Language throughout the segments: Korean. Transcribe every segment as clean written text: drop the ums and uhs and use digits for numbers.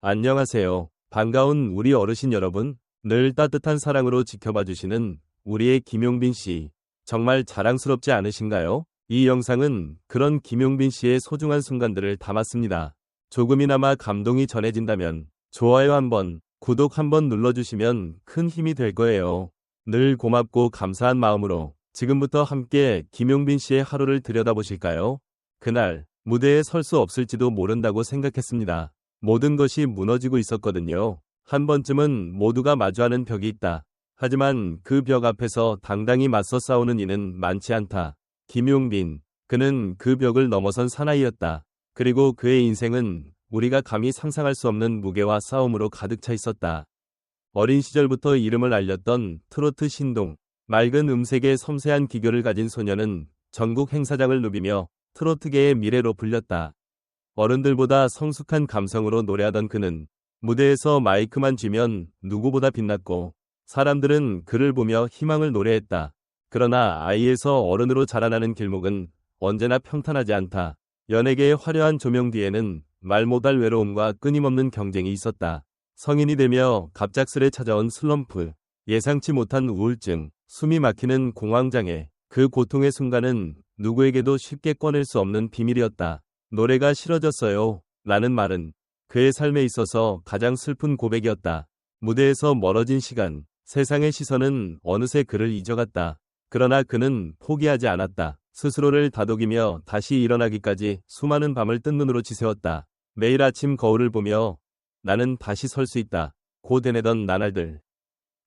안녕하세요. 반가운 우리 어르신 여러분. 늘 따뜻한 사랑으로 지켜봐 주시는 우리의 김용빈 씨. 정말 자랑스럽지 않으신가요? 이 영상은 그런 김용빈 씨의 소중한 순간들을 담았습니다. 조금이나마 감동이 전해진다면 좋아요 한번, 구독 한번 눌러주시면 큰 힘이 될 거예요. 늘 고맙고 감사한 마음으로 지금부터 함께 김용빈 씨의 하루를 들여다보실까요? 그날 무대에 설 수 없을지도 모른다고 생각했습니다. 모든 것이 무너지고 있었거든요. 한 번쯤은 모두가 마주하는 벽이 있다. 하지만 그 벽 앞에서 당당히 맞서 싸우는 이는 많지 않다. 김용빈, 그는 그 벽을 넘어선 사나이였다. 그리고 그의 인생은 우리가 감히 상상할 수 없는 무게와 싸움으로 가득 차 있었다. 어린 시절부터 이름을 알렸던 트로트 신동, 맑은 음색의 섬세한 기교를 가진 소녀는 전국 행사장을 누비며 트로트계의 미래로 불렸다. 어른들보다 성숙한 감성으로 노래하던 그는 무대에서 마이크만 쥐면 누구보다 빛났고 사람들은 그를 보며 희망을 노래했다. 그러나 아이에서 어른으로 자라나는 길목은 언제나 평탄하지 않다. 연예계의 화려한 조명 뒤에는 말 못할 외로움과 끊임없는 경쟁이 있었다. 성인이 되며 갑작스레 찾아온 슬럼프, 예상치 못한 우울증, 숨이 막히는 공황장애, 그 고통의 순간은 누구에게도 쉽게 꺼낼 수 없는 비밀이었다. 노래가 싫어졌어요. 라는 말은 그의 삶에 있어서 가장 슬픈 고백이었다. 무대에서 멀어진 시간, 세상의 시선은 어느새 그를 잊어갔다. 그러나 그는 포기하지 않았다. 스스로를 다독이며 다시 일어나기까지 수많은 밤을 뜬 눈으로 지새웠다. 매일 아침 거울을 보며 나는 다시 설 수 있다. 고 되뇌던 나날들.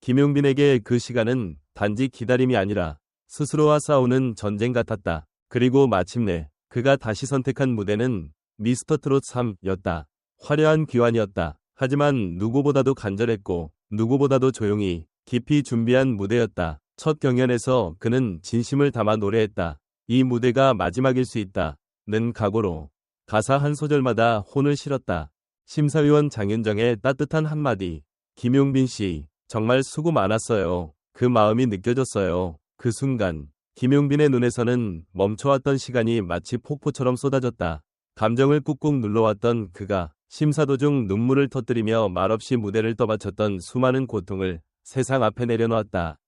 김용빈에게 그 시간은 단지 기다림이 아니라 스스로와 싸우는 전쟁 같았다. 그리고 마침내 그가 다시 선택한 무대는 미스터 트롯 3였다. 화려한 귀환이었다. 하지만 누구보다도 간절했고 누구보다도 조용히 깊이 준비한 무대였다. 첫 경연에서 그는 진심을 담아 노래했다. 이 무대가 마지막일 수 있다. 는 각오로 가사 한 소절마다 혼을 실었다. 심사위원 장윤정의 따뜻한 한마디. 김용빈 씨, 정말 수고 많았어요. 그 마음이 느껴졌어요. 그 순간 김용빈의 눈에서는 멈춰왔던 시간이 마치 폭포처럼 쏟아졌다. 감정을 꾹꾹 눌러왔던 그가 심사 도중 눈물을 터뜨리며 말없이 무대를 떠받쳤던 수많은 고통을 세상 앞에 내려놓았다.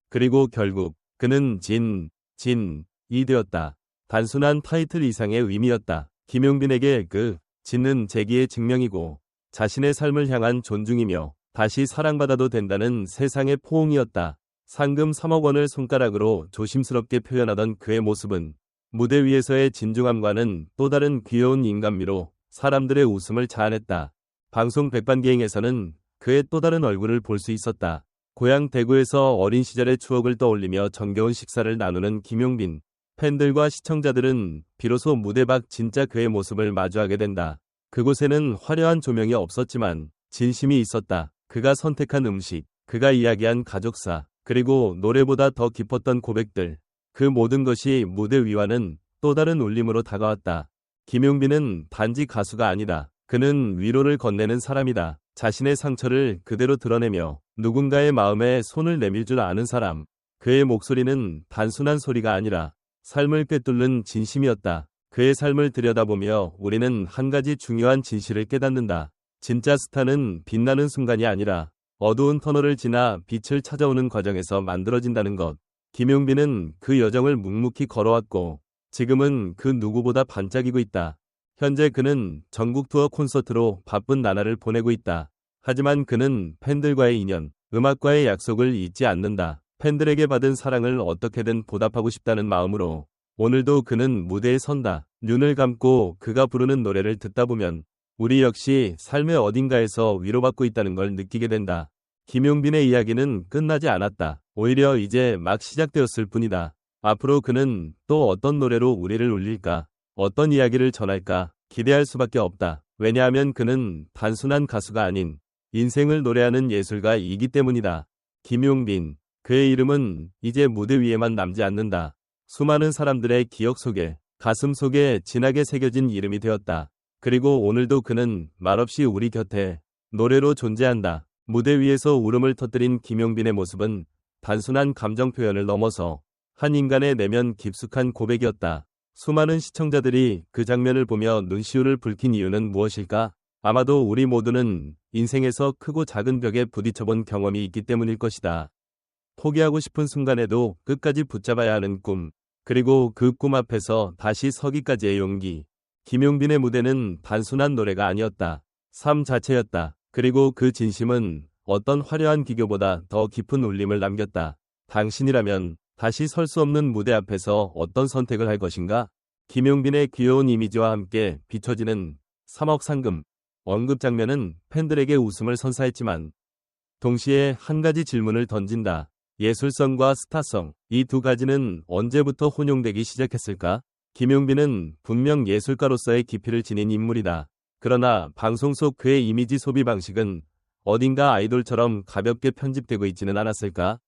그리고 결국 그는 진이 되었다. 단순한 타이틀 이상의 의미였다. 김용빈에게 그 진은 재기의 증명이고 자신의 삶을 향한 존중이며 다시 사랑받아도 된다는 세상의 포옹이었다. 상금 3억 원을 손가락으로 조심스럽게 표현하던 그의 모습은 무대 위에서의 진중함과는 또 다른 귀여운 인간미로 사람들의 웃음을 자아냈다. 방송 백반기행에서는 그의 또 다른 얼굴을 볼 수 있었다. 고향 대구에서 어린 시절의 추억을 떠올리며 정겨운 식사를 나누는 김용빈. 팬들과 시청자들은 비로소 무대 밖 진짜 그의 모습을 마주하게 된다. 그곳에는 화려한 조명이 없었지만 진심이 있었다. 그가 선택한 음식, 그가 이야기한 가족사, 그리고 노래보다 더 깊었던 고백들. 그 모든 것이 무대 위와는 또 다른 울림으로 다가왔다. 김용빈은 단지 가수가 아니다. 그는 위로를 건네는 사람이다. 자신의 상처를 그대로 드러내며 누군가의 마음에 손을 내밀 줄 아는 사람. 그의 목소리는 단순한 소리가 아니라 삶을 꿰뚫는 진심이었다. 그의 삶을 들여다보며 우리는 한 가지 중요한 진실을 깨닫는다. 진짜 스타는 빛나는 순간이 아니라 어두운 터널을 지나 빛을 찾아오는 과정에서 만들어진다는 것. 김용빈은 그 여정을 묵묵히 걸어왔고 지금은 그 누구보다 반짝이고 있다. 현재 그는 전국 투어 콘서트로 바쁜 나날을 보내고 있다. 하지만 그는 팬들과의 인연, 음악과의 약속을 잊지 않는다. 팬들에게 받은 사랑을 어떻게든 보답하고 싶다는 마음으로 오늘도 그는 무대에 선다. 눈을 감고 그가 부르는 노래를 듣다 보면 우리 역시 삶의 어딘가에서 위로받고 있다는 걸 느끼게 된다. 김용빈의 이야기는 끝나지 않았다. 오히려 이제 막 시작되었을 뿐이다. 앞으로 그는 또 어떤 노래로 우리를 울릴까? 어떤 이야기를 전할까? 기대할 수밖에 없다. 왜냐하면 그는 단순한 가수가 아닌 인생을 노래하는 예술가이기 때문이다. 김용빈, 그의 이름은 이제 무대 위에만 남지 않는다. 수많은 사람들의 기억 속에, 가슴 속에 진하게 새겨진 이름이 되었다. 그리고 오늘도 그는 말없이 우리 곁에 노래로 존재한다. 무대 위에서 울음을 터뜨린 김용빈의 모습은 단순한 감정 표현을 넘어서 한 인간의 내면 깊숙한 고백이었다. 수많은 시청자들이 그 장면을 보며 눈시울을 붉힌 이유는 무엇일까? 아마도 우리 모두는 인생에서 크고 작은 벽에 부딪혀본 경험이 있기 때문일 것이다. 포기하고 싶은 순간에도 끝까지 붙잡아야 하는 꿈, 그리고 그 꿈 앞에서 다시 서기까지의 용기. 김용빈의 무대는 단순한 노래가 아니었다. 삶 자체였다. 그리고 그 진심은 어떤 화려한 기교보다 더 깊은 울림을 남겼다. 당신이라면 다시 설 수 없는 무대 앞에서 어떤 선택을 할 것인가? 김용빈의 귀여운 이미지와 함께 비춰지는 3억 상금 언급 장면은 팬들에게 웃음을 선사했지만 동시에 한 가지 질문을 던진다. 예술성과 스타성, 이 두 가지는 언제부터 혼용되기 시작했을까? 김용빈은 분명 예술가로서의 깊이를 지닌 인물이다. 그러나 방송 속 그의 이미지 소비 방식은 어딘가 아이돌처럼 가볍게 편집되고 있지는 않았을까?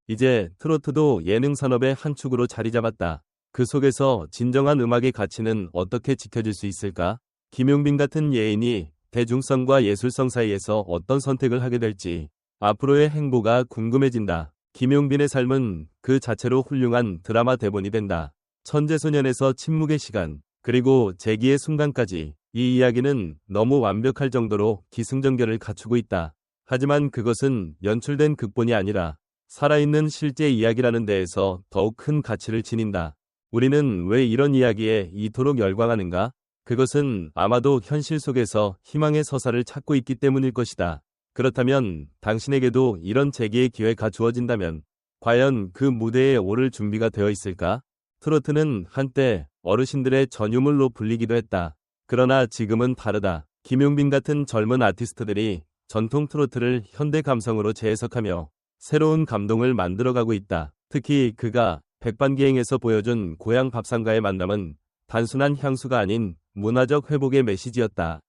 이제 트로트도 예능 산업의 한 축으로 자리 잡았다. 그 속에서 진정한 음악의 가치는 어떻게 지켜질 수 있을까? 김용빈 같은 예인이 대중성과 예술성 사이에서 어떤 선택을 하게 될지 앞으로의 행보가 궁금해진다. 김용빈의 삶은 그 자체로 훌륭한 드라마 대본이 된다. 천재소년에서 침묵의 시간, 그리고 재기의 순간까지 이 이야기는 너무 완벽할 정도로 기승전결을 갖추고 있다. 하지만 그것은 연출된 극본이 아니라 살아있는 실제 이야기라는 데에서 더욱 큰 가치를 지닌다. 우리는 왜 이런 이야기에 이토록 열광하는가? 그것은 아마도 현실 속에서 희망의 서사를 찾고 있기 때문일 것이다. 그렇다면 당신에게도 이런 재기의 기회가 주어진다면 과연 그 무대에 오를 준비가 되어 있을까? 트로트는 한때 어르신들의 전유물로 불리기도 했다. 그러나 지금은 다르다. 김용빈 같은 젊은 아티스트들이 전통 트로트를 현대 감성으로 재해석하며 새로운 감동을 만들어가고 있다. 특히 그가 백반기행에서 보여준 고향 밥상가의 만남은 단순한 향수가 아닌 문화적 회복의 메시지였다.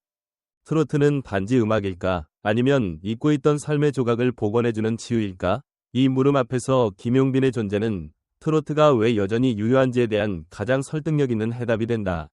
트로트는 단지 음악일까? 아니면 잊고 있던 삶의 조각을 복원해주는 치유일까? 이 물음 앞에서 김용빈의 존재는 트로트가 왜 여전히 유효한지에 대한 가장 설득력 있는 해답이 된다.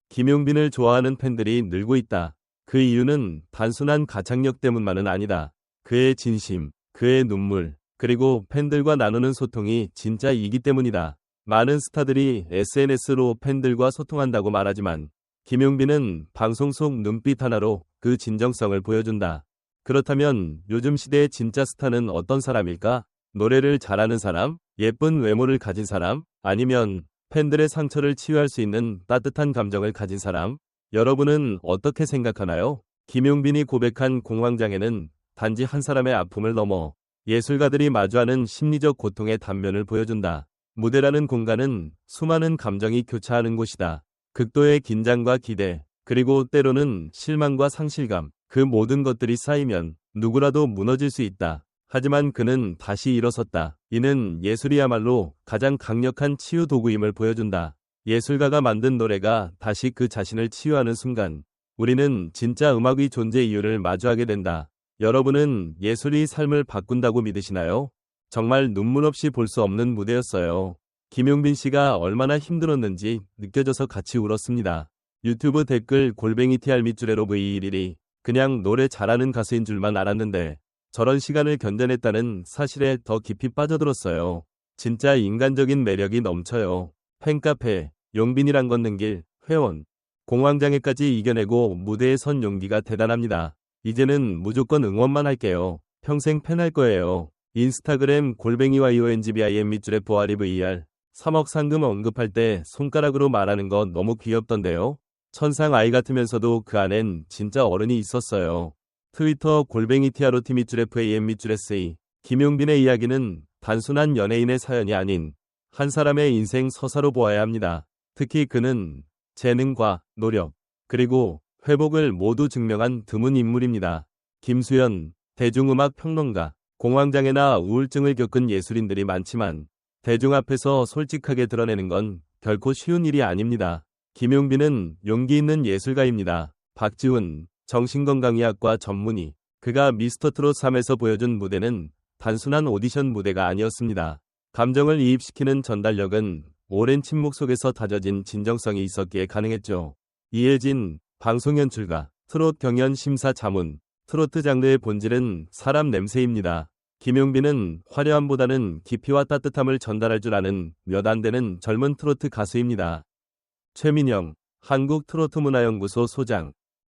김용빈을 좋아하는 팬들이 늘고 있다. 그 이유는 단순한 가창력 때문만은 아니다. 그의 진심, 그의 눈물, 그리고 팬들과 나누는 소통이 진짜이기 때문이다. 많은 스타들이 SNS로 팬들과 소통한다고 말하지만 김용빈은 방송 속 눈빛 하나로 그 진정성을 보여준다. 그렇다면 요즘 시대의 진짜 스타는 어떤 사람일까? 노래를 잘하는 사람? 예쁜 외모를 가진 사람? 아니면 팬들의 상처를 치유할 수 있는 따뜻한 감정을 가진 사람? 여러분은 어떻게 생각하나요? 김용빈이 고백한 공황장애는 단지 한 사람의 아픔을 넘어 예술가들이 마주하는 심리적 고통의 단면을 보여준다. 무대라는 공간은 수많은 감정이 교차하는 곳이다. 극도의 긴장과 기대, 그리고 때로는 실망과 상실감, 그 모든 것들이 쌓이면 누구라도 무너질 수 있다. 하지만 그는 다시 일어섰다. 이는 예술이야말로 가장 강력한 치유 도구임을 보여준다. 예술가가 만든 노래가 다시 그 자신을 치유하는 순간, 우리는 진짜 음악의 존재 이유를 마주하게 된다. 여러분은 예술이 삶을 바꾼다고 믿으시나요? 정말 눈물 없이 볼 수 없는 무대였어요. 김용빈 씨가 얼마나 힘들었는지 느껴져서 같이 울었습니다. 유튜브 댓글 _TR 밑줄에로 V11이 그냥 노래 잘하는 가수인 줄만 알았는데 저런 시간을 견뎌냈다는 사실에 더 깊이 빠져들었어요. 진짜 인간적인 매력이 넘쳐요. 팬카페, 용빈이랑 걷는 길, 회원, 공황장애까지 이겨내고 무대에 선 용기가 대단합니다. 이제는 무조건 응원만 할게요. 평생 팬할 거예요. 인스타그램 _YONGBIM 밑줄에 보아리 VR 3억 상금 언급할 때 손가락으로 말하는 거 너무 귀엽던데요. 천상 아이 같으면서도 그 안엔 진짜 어른이 있었어요. 트위터 _TROT 밑줄 FAM 밑줄 SE 김용빈의 이야기는 단순한 연예인의 사연이 아닌 한 사람의 인생 서사로 보아야 합니다. 특히 그는 재능과 노력, 그리고 회복을 모두 증명한 드문 인물입니다. 김수현, 대중음악 평론가, 공황장애나 우울증을 겪은 예술인들이 많지만 대중 앞에서 솔직하게 드러내는 건 결코 쉬운 일이 아닙니다. 김용빈은 용기 있는 예술가입니다. 박지훈, 정신건강의학과 전문의, 그가 미스터트롯 3에서 보여준 무대는 단순한 오디션 무대가 아니었습니다. 감정을 이입시키는 전달력은 오랜 침묵 속에서 다져진 진정성이 있었기에 가능했죠. 이혜진, 방송연출가, 트롯 경연 심사 자문, 트로트 장르의 본질은 사람 냄새입니다. 김용빈은 화려함보다는 깊이와 따뜻함을 전달할 줄 아는 몇 안 되는 젊은 트로트 가수입니다. 최민영, 한국트로트문화연구소 소장.